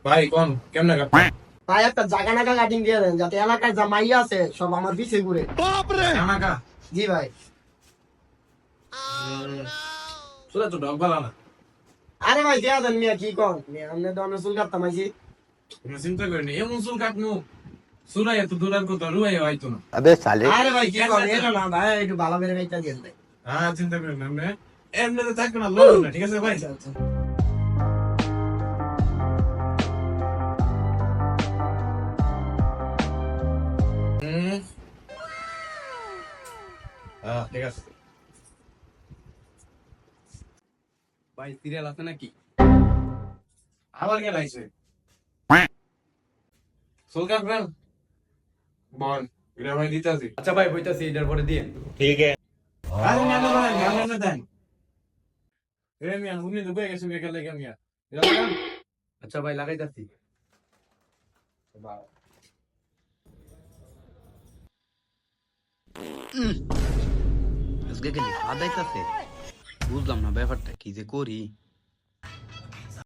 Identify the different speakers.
Speaker 1: ভাই কোন কেমনে কাটবো?
Speaker 2: ভাই একটা জায়গা নাগা কাটিং দিয়ে দেন যাতে এলাকার যা মাইয়া আছে সব আমার পিছে ঘুরে।
Speaker 1: জানাকা
Speaker 2: জি ভাই।
Speaker 1: সুরা তো ডগ বালা না।
Speaker 2: আরে ভাই দেয়া দেন মিয়া, কি কর মিয়া, আপনি তো আমরা চুল কাটতাম আইছি।
Speaker 1: তুমি চিন্তা করিনি এমন চুল কাটনু সুরা এত দূরের কথা রুয়াই হয়তো না।
Speaker 3: अबे साले
Speaker 2: আরে ভাই কি কর এটা না ভাই, একটু ভালো করে কাইটা দিয়ে দেন।
Speaker 1: হ্যাঁ চিন্তা করেন না এমনি এমনিতে থাকবে না লড়বেন না, ঠিক আছে ভাই?
Speaker 2: আচ্ছা আচ্ছা।
Speaker 1: হুম হ্যাঁ ঠিক আছে।
Speaker 4: ভাই সিরিয়াল আছে নাকি?
Speaker 1: আবার কে লাইছে চুল কাটবেন? বল এটা ভাই দিতে আছি।
Speaker 4: আচ্ছা ভাই বইতাছি এটার পরে দিয়ে।
Speaker 1: আরে না না ভাই না না দেন এ মিয়া উনি তো বয়ে গেছে মেয়ে লাগে মিয়া এটা লাগান।
Speaker 4: আচ্ছা ভাই লাগাইতাছি। আজকে গেলে ফাদাইতাছে, বুঝলাম না ব্যাপারটা কি যে করি।